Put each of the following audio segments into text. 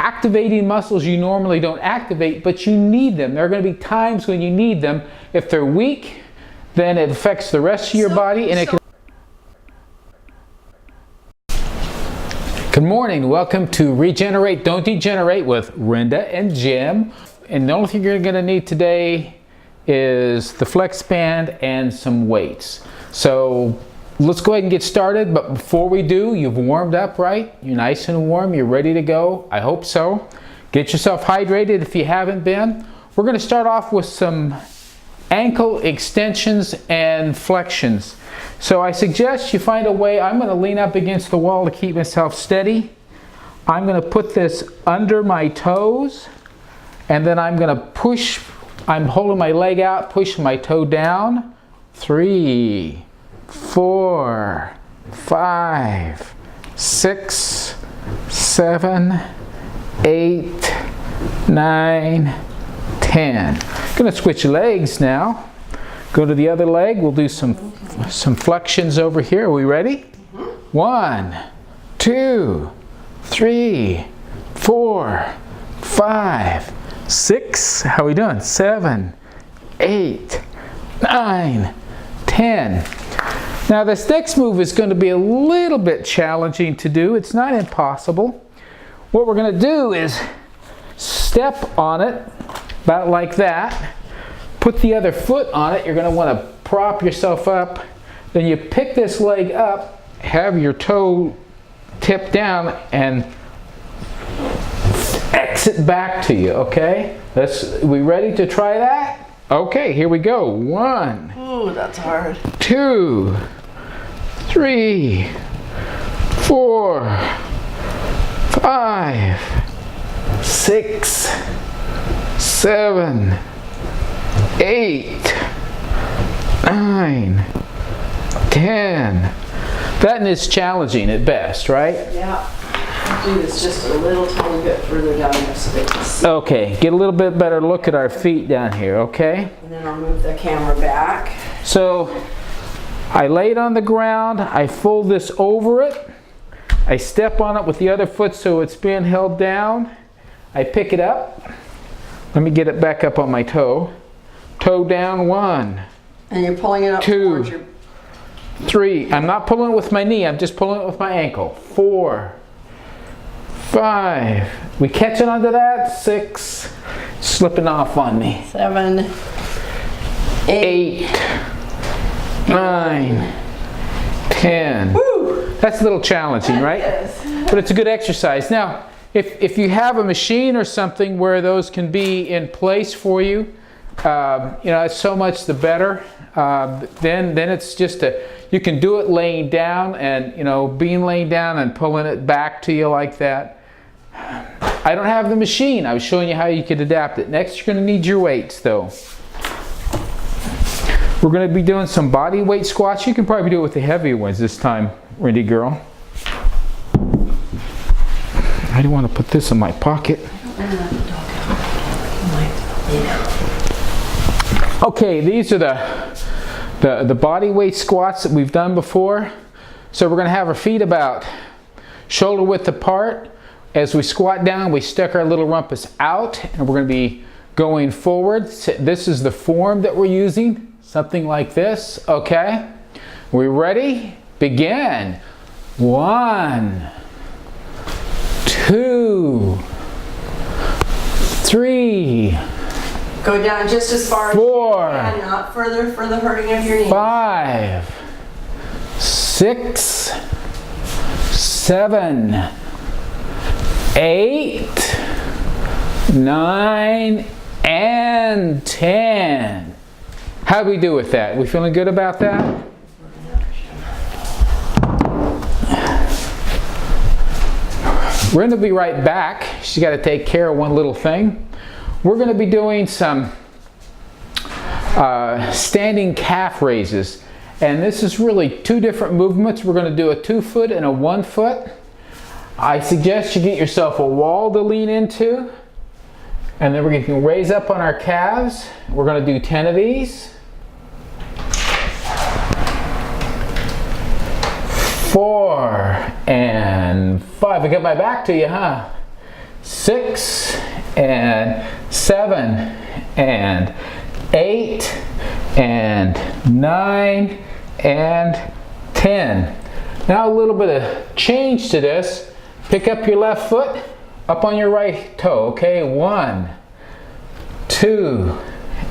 activating muscles you normally don't activate, but you need them. There are going to be times when you need them. If they're weak, then it affects the rest of your body, and it can. Good morning. Welcome to Regenerate, Don't Degenerate with Renda and Jim. And the only thing you're going to need today is the flex band and some weights. So let's go ahead and get started. But before we do, you've warmed up, right? You're nice and warm. You're ready to go. I hope so. Get yourself hydrated if you haven't been. We're going to start off with some ankle extensions and flexions. So I suggest you find a way. I'm going to lean up against the wall to keep myself steady. I'm going to put this under my toes, and then I'm going to push. I'm holding my leg out, pushing my toe down. 3, 4, 5, 6, 7, 8, 9, 10. I'm going to switch legs now. Go to the other leg. We'll do some flexions over here. Are we ready? 1, 2, 3, 4, 5, 6. How are we doing? 7, 8, 9, 10. Now this next move is going to be a little bit challenging to do. It's not impossible. What we're going to do is step on it about like that. Put the other foot on it. You're going to want to prop yourself up. Then you pick this leg up, have your toe tip down, and exit back to you, okay? We ready to try that? Okay, here we go. 1. Ooh, that's hard. 2, 3, 4, 5, 6, 7, 8, 9, 10. That is challenging at best, right? Yeah. I'll do this just a little tiny bit further down there so they can see. Okay, get a little bit better look at our feet down here, okay? And then I'll move the camera back. So I lay it on the ground, I fold this over it, I step on it with the other foot so it's being held down. I pick it up. Let me get it back up on my toe. Toe down. 1. And you're pulling it up 2, your 3. I'm not pulling it with my knee, I'm just pulling it with my ankle. 4, 5. We catching onto that? 6. Slipping off on me. 7, 8, 9, 10. Woo! That's a little challenging, right? Yes. But it's a good exercise. Now, if you have a machine or something where those can be in place for you, it's so much the better. Then it's just you can do it laying down, and being laying down and pulling it back to you like that. I don't have the machine. I was showing you how you could adapt it. Next, you're going to need your weights, though. We're going to be doing some body weight squats. You can probably do it with the heavier ones this time, Randy girl. I don't want to put this in my pocket. Okay, these are the body weight squats that we've done before. So we're going to have our feet about shoulder width apart. As we squat down, we stick our little rumpus out, and we're going to be going forward. This is the form that we're using, something like this. Okay, we ready? Begin. 1, 2, 3. Go down just as far 4, as you can, not further for the hurting of your knees. 5, 6, 7, 8, 9, and 10. How'd we do with that? We feeling good about that? We're going to be right back. She's got to take care of one little thing. We're going to be doing some standing calf raises. And this is really 2 different movements. We're going to do a 2-foot and a 1-foot. I suggest you get yourself a wall to lean into. And then we're going to raise up on our calves. We're going to do 10 of these. 4 and 5. I got my back to you, huh? 6 and 7 and 8 and 9 and 10. Now a little bit of change to this. Pick up your left foot up on your right toe, okay? 1, 2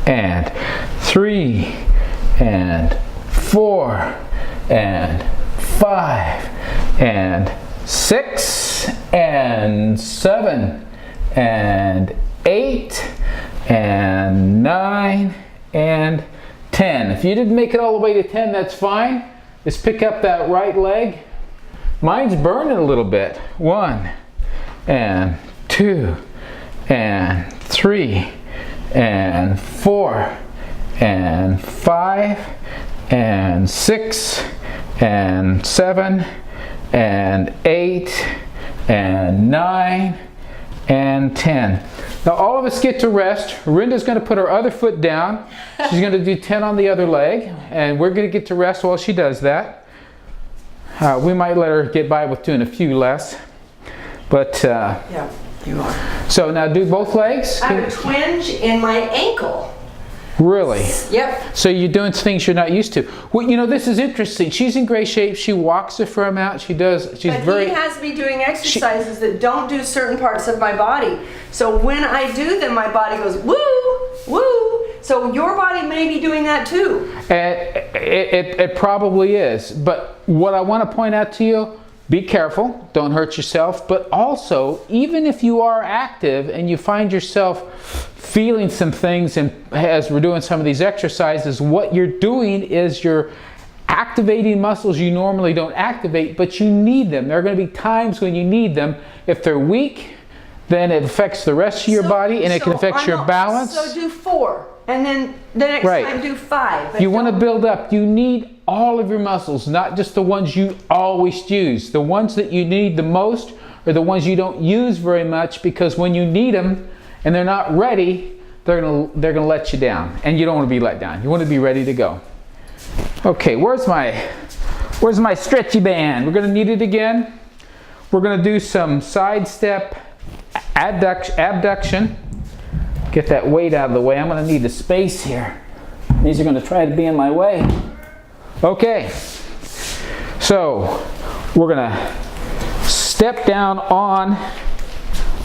and 3 and 4 and 5 and 6 and 7 and 8 and 9 and 10. If you didn't make it all the way to 10, that's fine. Just pick up that right leg. Mine's burning a little bit. 1 and 2 and 3 and 4 and 5 and 6 and 7 and 8 and 9 and 10. Now all of us get to rest. Rinda's going to put her other foot down. She's going to do 10 on the other leg, and we're going to get to rest while she does that. We might let her get by with doing a few less, but Yeah, you are. so now do both legs. I have a twinge in my ankle. Really? Yep. So you're doing things you're not used to. Well, you know, this is interesting. She's in great shape. She walks a fair amount. She's But very. he has me doing exercises that don't do certain parts of my body. So when I do them, my body goes woo, woo. So your body may be doing that too. It probably is. But what I want to point out to you, be careful. Don't hurt yourself. But also, even if you are active and you find yourself feeling some things, and as we're doing some of these exercises, what you're doing is you're activating muscles you normally don't activate, but you need them. There are going to be times when you need them. If they're weak, then it affects the rest of your body, and it can affect your balance. So do 4, and then the next time do 5. But you want to build up. You need all of your muscles, not just the ones you always use. The ones that you need the most are the ones you don't use very much, because when you need them and they're not ready, they're gonna let you down, and you don't want to be let down. You want to be ready to go. Okay, where's my stretchy band? We're gonna need it again. We're gonna do some side step abduction. Get that weight out of the way. I'm gonna need the space here. These are gonna try to be in my way. Okay, so we're gonna step down on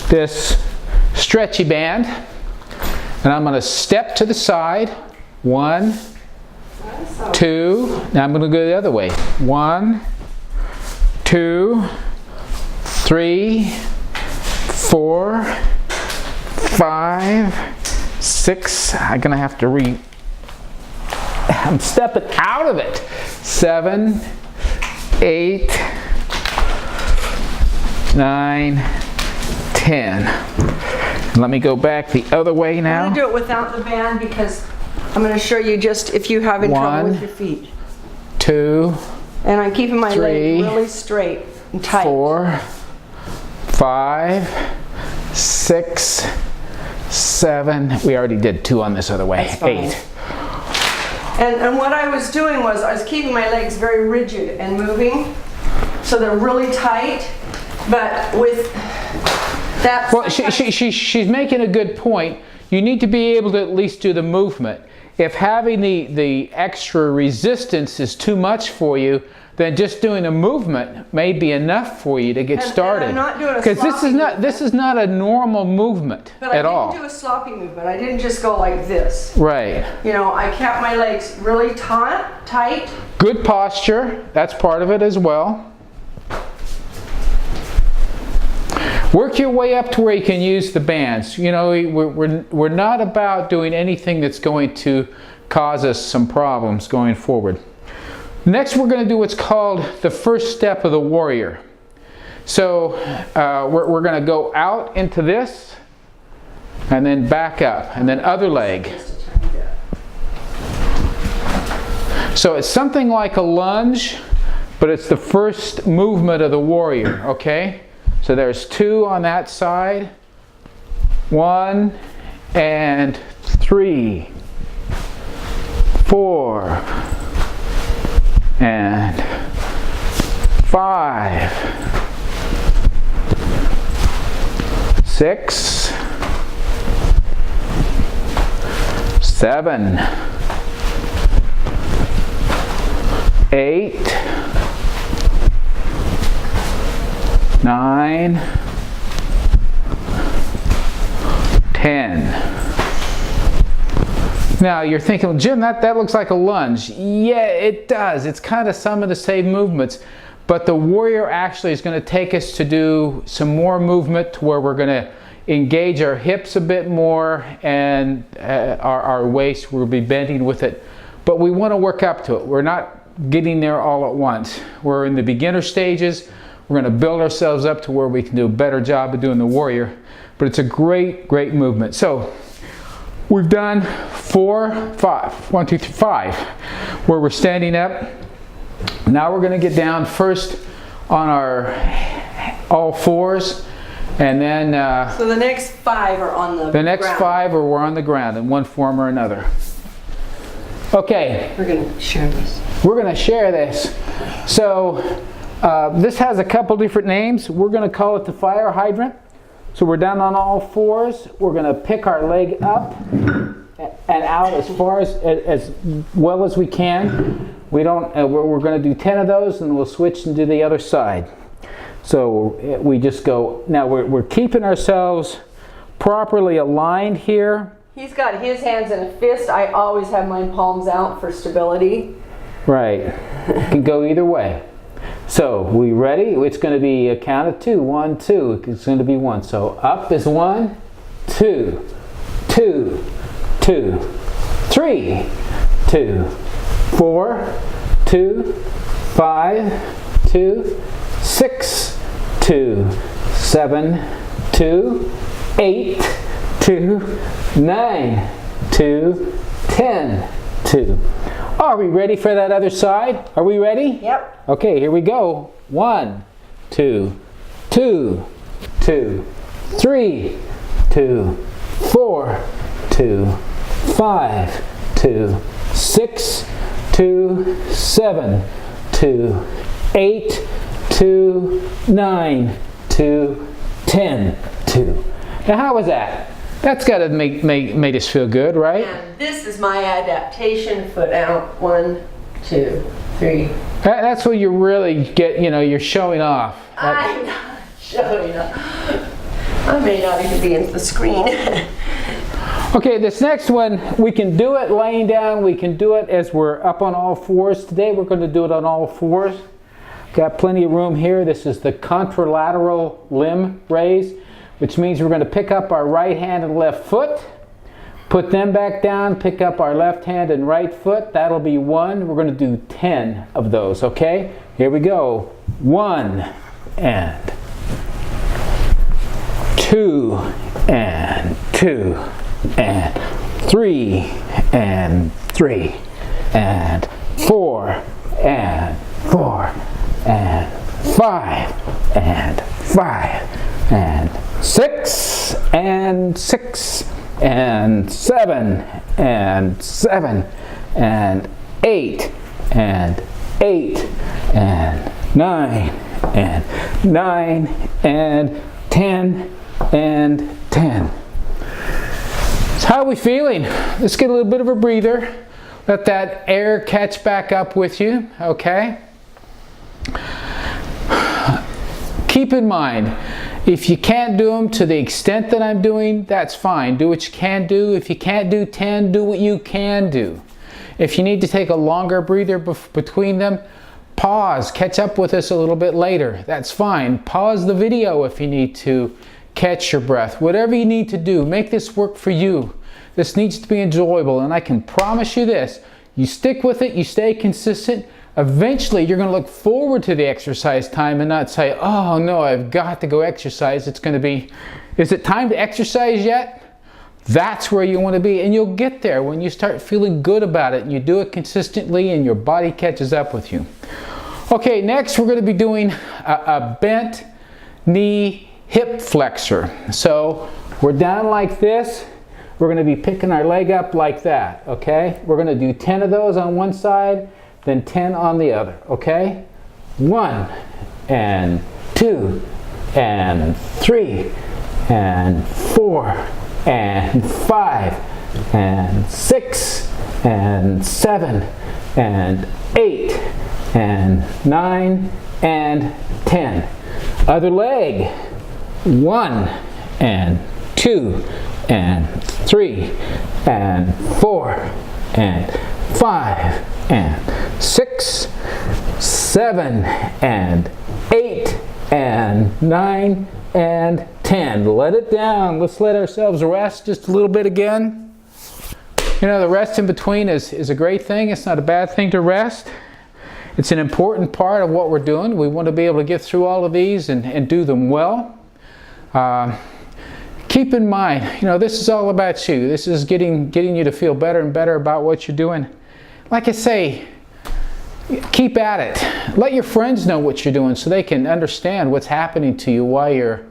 this stretchy band, and I'm going to step to the side. 1, 2. Now I'm going to go the other way. 1, 2, 3, 4, 5, 6. I'm going to have to I'm stepping out of it. 7, 8, 9, 10. Let me go back the other way now. I'm going to do it without the band, because I'm going to show you just if you have trouble with your feet. 2, and I'm keeping my 3, leg really straight and tight. 4, 5, 6, 7. We already did 2 on this other way. 8. And what I was doing was I was keeping my legs very rigid and moving, so they're really tight. But with that, well, she's making a good point. You need to be able to at least do the movement. If having the extra resistance is too much for you, then just doing a movement may be enough for you to get started. And I'm not doing a because sloppy this is not a normal movement at all. But I didn't do a sloppy movement. I didn't just go like this. Right. You know, I kept my legs really tight. Good posture. That's part of it as well. Work your way up to where you can use the bands. You know, we're not about doing anything that's going to cause us some problems going forward. Next, we're going to do what's called the first step of the warrior. So we're going to go out into this, and then back up, and then other leg. So it's something like a lunge, but it's the first movement of the warrior, okay? So there's 2 on that side. 1 and 3, 4 and 5, 6, 7, 8, 9, 10. Now you're thinking, well, Jim, that looks like a lunge. Yeah, it does. It's kind of some of the same movements, but the warrior actually is going to take us to do some more movement to where we're going to engage our hips a bit more, and our waist will be bending with it. But we want to work up to it. We're not getting there all at once. We're in the beginner stages. We're going to build ourselves up to where we can do a better job of doing the warrior. But it's a great, great movement. So we've done 4, 5, 1, 2, 3, 5, where we're standing up. Now we're going to get down first on our all fours, and then so the next 5 are on the next ground. 5 are we're on the ground in one form or another. Okay. We're going to share this. We're going to share this. So this has a couple different names. We're going to call it the fire hydrant. So we're down on all fours. We're going to pick our leg up and out as far as well as we can. We don't. We're going to do 10 of those, and we'll switch and do the other side. So we just go. Now we're keeping ourselves properly aligned here. He's got his hands in a fist. I always have my palms out for stability. Right. It can go either way. So, we ready? It's going to be a count of 2. 1, 2. It's going to be 1. So, up is 1, 2, 2, 2, 3, 2, 4, 2, 5, 2, 6, 2, 7, 2, 8, 2, 9, 2, 10, 2. Are we ready for that other side? Are we ready? Yep. Okay, here we go. 1, 2, 2, 2, 3, 2, 4, 2, 5, 2, 6, 2, 7, 2, 8, 2, 9, 2, 10, 2. Now how was that? That's got to made us feel good, right? And this is my adaptation. Foot out. 1, 2, 3. That's what you really get, you're showing off. I'm not showing up. I may not even be in the screen. Okay, this next one, we can do it laying down. We can do it as we're up on all fours. Today we're going to do it on all fours. Got plenty of room here. This is the contralateral limb raise, which means we're going to pick up our right hand and left foot, put them back down, pick up our left hand and right foot. That'll be 1. We're going to do 10 of those, okay? Here we go. 1 and 2 and 2 and 3 and 3 and 4 and 4 and 5 and 5 and 6 and 6 and 7 and 7 and 8 and 8 and 9 and 9 and 10 and 10. So how are we feeling? Let's get a little bit of a breather. Let that air catch back up with you, okay? Keep in mind, if you can't do them to the extent that I'm doing, that's fine. Do what you can do. If you can't do 10, do what you can do. If you need to take a longer breather between them, pause, catch up with us a little bit later. That's fine. Pause the video if you need to catch your breath. Whatever you need to do, make this work for you. This needs to be enjoyable, and I can promise you this. You stick with it, you stay consistent, eventually you're going to look forward to the exercise time and not say, oh no, I've got to go exercise. It's going to be, is it time to exercise yet? That's where you want to be, and you'll get there when you start feeling good about it and you do it consistently and your body catches up with you. Okay, next we're going to be doing a bent knee hip flexor. So we're down like this. We're going to be picking our leg up like that, okay? We're going to do 10 of those on one side, then 10 on the other, okay? 1 and 2 and 3 and 4 and 5 and 6 and 7 and 8 and 9 and 10. Other leg. 1 and 2 and 3 and 4 and 5 and 6, 7 and 8 and 9 and 10. Let it down. Let's let ourselves rest just a little bit again. You know, the rest in between is a great thing. It's not a bad thing to rest. It's an important part of what we're doing. We want to be able to get through all of these and do them well. Keep in mind, you know, this is all about you. This is getting you to feel better and better about what you're doing. Like I say, keep at it. Let your friends know what you're doing so they can understand what's happening to you, why you're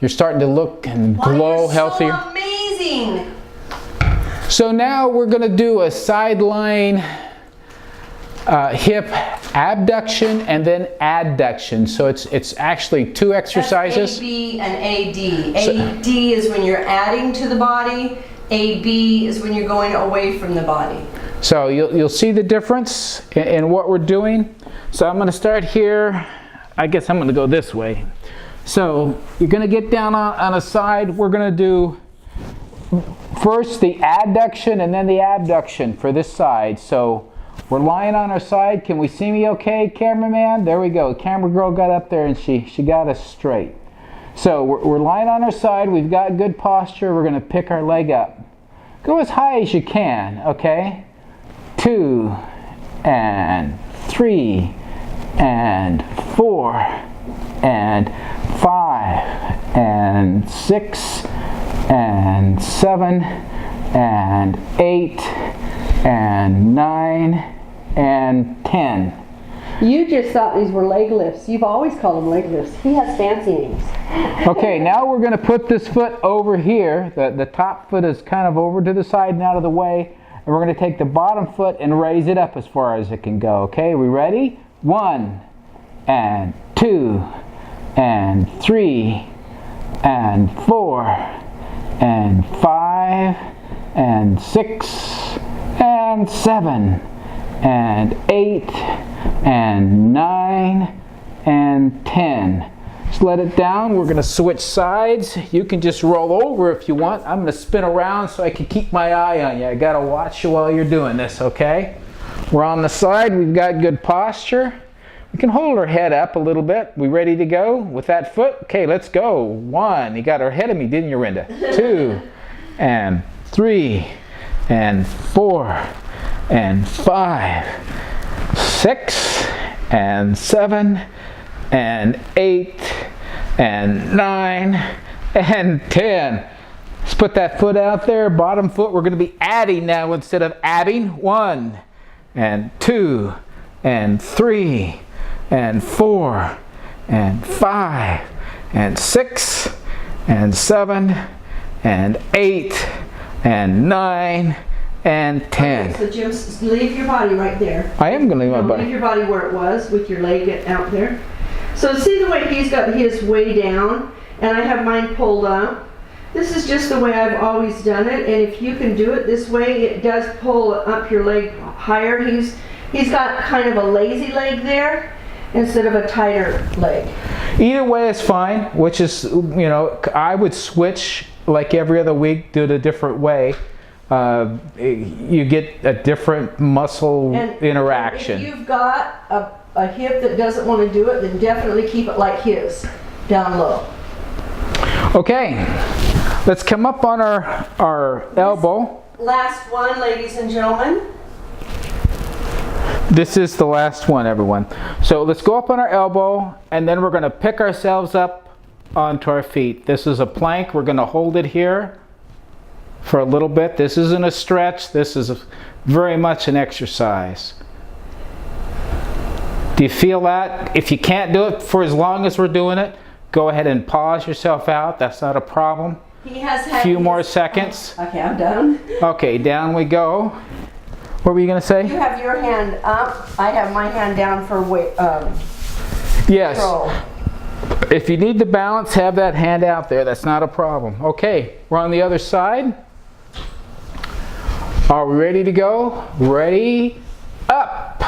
starting to look and glow healthier. So amazing. So now we're going to do a sideline hip abduction and then adduction. So it's actually 2 exercises. That's AB and AD. AD is when you're adding to the body. AB is when you're going away from the body. So you'll see the difference in what we're doing. So I'm going to start here. I guess I'm going to go this way. So you're going to get down on a side. We're going to do first the adduction and then the abduction for this side. So we're lying on our side. Can we see me okay, cameraman? There we go. Camera girl got up there and she got us straight. So we're lying on our side. We've got good posture. We're going to pick our leg up. Go as high as you can, okay? 2 and 3 and 4 and 5 and 6 and 7 and 8 and 9 and 10. You just thought these were leg lifts. You've always called them leg lifts. He has fancy names. Okay, now we're going to put this foot over here. The top foot is kind of over to the side and out of the way. And we're going to take the bottom foot and raise it up as far as it can go. Okay, we ready? 1 and 2 and 3 and 4 and 5 and 6 and 7 and 8 and 9 and 10. Just let it down. We're going to switch sides. You can just roll over if you want. I'm going to spin around so I can keep my eye on you. I got to watch you while you're doing this, okay? We're on the side. We've got good posture. We can hold our head up a little bit. We ready to go with that foot? Okay, let's go. 1. You got her ahead of me, didn't you, Rinda? 2 and 3 and 4 and 5, 6 and 7 and 8 and 9 and 10. Let's put that foot out there. Bottom foot, we're going to be adding now instead of abbing. 1 and 2 and 3 and 4 and 5 and 6 and 7 and 8 and 9 and 10. Okay, so Jim, leave your body right there. I am going to leave my body. Leave your body where it was with your leg out there. So see the way he's got his way down and I have mine pulled up. This is just the way I've always done it, and if you can do it this way, it does pull up your leg higher. He's got kind of a lazy leg there instead of a tighter leg. Either way is fine, which is, you know, I would switch like every other week, do it a different way. You get a different muscle interaction. If you've got a hip that doesn't want to do it, then definitely keep it like his, down low. Okay, let's come up on our elbow. Last one, ladies and gentlemen. This is the last one, everyone. So let's go up on our elbow, and then we're going to pick ourselves up onto our feet. This is a plank. We're going to hold it here for a little bit. This isn't a stretch. This is very much an exercise. Do you feel that? If you can't do it for as long as we're doing it, go ahead and pause yourself out. That's not a problem. He has had a few more seconds. Okay, I'm done. Okay, down we go. What were you going to say? You have your hand up. I have my hand down for weight. Yes. Control. If you need the balance, have that hand out there. That's not a problem. Okay, we're on the other side. Are we ready to go? Ready, up.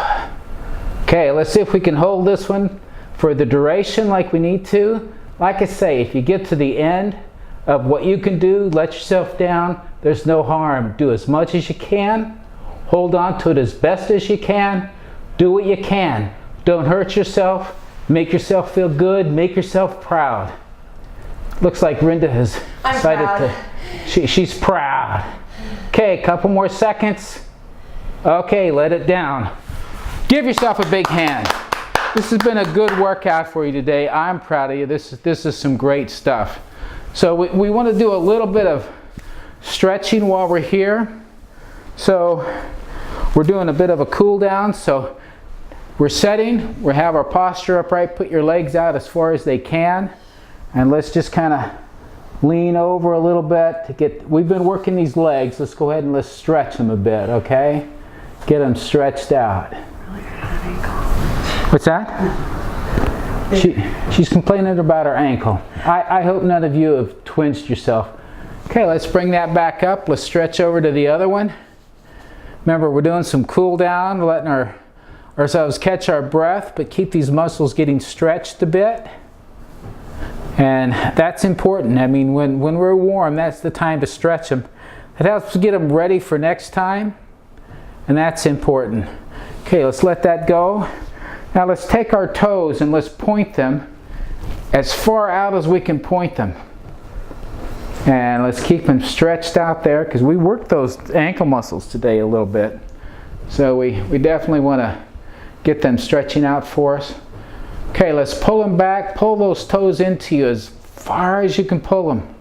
Okay, let's see if we can hold this one for the duration like we need to. Like I say, if you get to the end of what you can do, let yourself down. There's no harm. Do as much as you can. Hold on to it as best as you can. Do what you can. Don't hurt yourself. Make yourself feel good. Make yourself proud. Looks like Rinda has decided to... She's proud. Okay, a couple more seconds. Okay, let it down. Give yourself a big hand. This has been a good workout for you today. I'm proud of you. This is some great stuff. So we want to do a little bit of stretching while we're here. So we're doing a bit of a cool down. So we're setting. We have our posture upright. Put your legs out as far as they can. And let's just kind of lean over a little bit to get, we've been working these legs. Let's go ahead and let's stretch them a bit, okay? Get them stretched out. What's that? She's complaining about her ankle. I hope none of you have twinged yourself. Okay, let's bring that back up. Let's stretch over to the other one. Remember, we're doing some cool down, letting ourselves catch our breath, but keep these muscles getting stretched a bit. And that's important. I mean, when we're warm, that's the time to stretch them. It helps get them ready for next time, and that's important. Okay, let's let that go. Now let's take our toes and let's point them as far out as we can point them. And let's keep them stretched out there because we worked those ankle muscles today a little bit. So we definitely want to get them stretching out for us. Okay, let's pull them back. Pull those toes into you as far as you can pull them.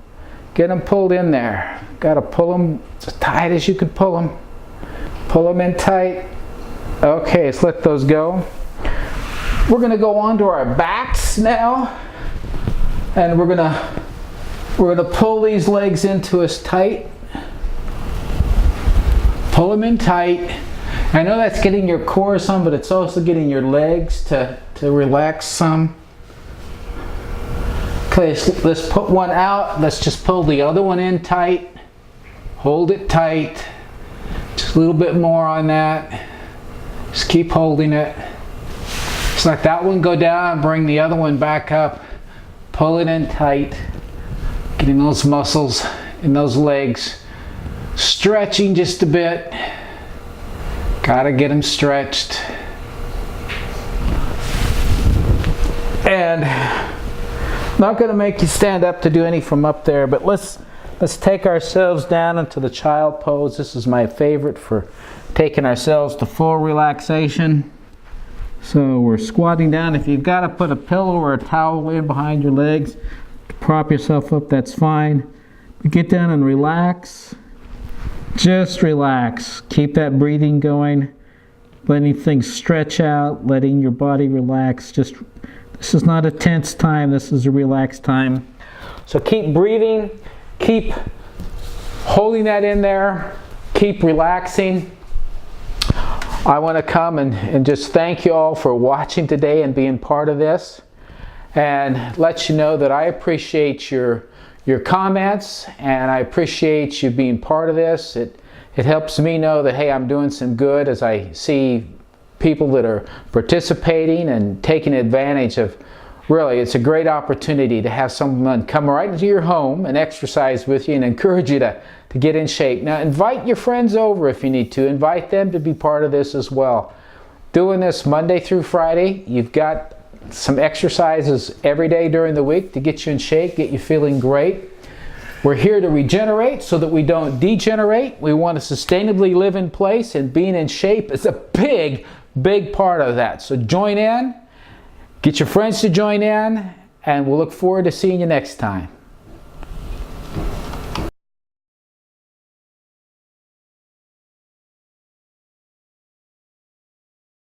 Get them pulled in there. Got to pull them as tight as you can pull them. Pull them in tight. Okay, let's let those go. We're going to go on to our backs now. And we're going to pull these legs into us tight. Pull them in tight. I know that's getting your core some, but it's also getting your legs to relax some. Okay, let's put one out. Let's just pull the other one in tight. Hold it tight. Just a little bit more on that. Just keep holding it. Just let that one go down. Bring the other one back up. Pull it in tight. Getting those muscles in those legs stretching just a bit. Gotta get them stretched. And I'm not going to make you stand up to do any from up there, but let's take ourselves down into the child pose. This is my favorite for taking ourselves to full relaxation. So we're squatting down. If you've got to put a pillow or a towel in behind your legs to prop yourself up, that's fine. But get down and relax. Just relax. Keep that breathing going. Letting things stretch out. Letting your body relax. This is not a tense time. This is a relaxed time. So keep breathing. Keep holding that in there. Keep relaxing. I want to come and just thank you all for watching today and being part of this. And let you know that I appreciate your comments, and I appreciate you being part of this. It helps me know that, hey, I'm doing some good as I see people that are participating and taking advantage of. Really, it's a great opportunity to have someone come right into your home and exercise with you and encourage you to get in shape. Now, invite your friends over if you need to. Invite them to be part of this as well. Doing this Monday through Friday, you've got some exercises every day during the week to get you in shape, get you feeling great. We're here to regenerate so that we don't degenerate. We want to sustainably live in place, and being in shape is a big, big part of that. So join in, get your friends to join in, and we'll look forward to seeing you next time.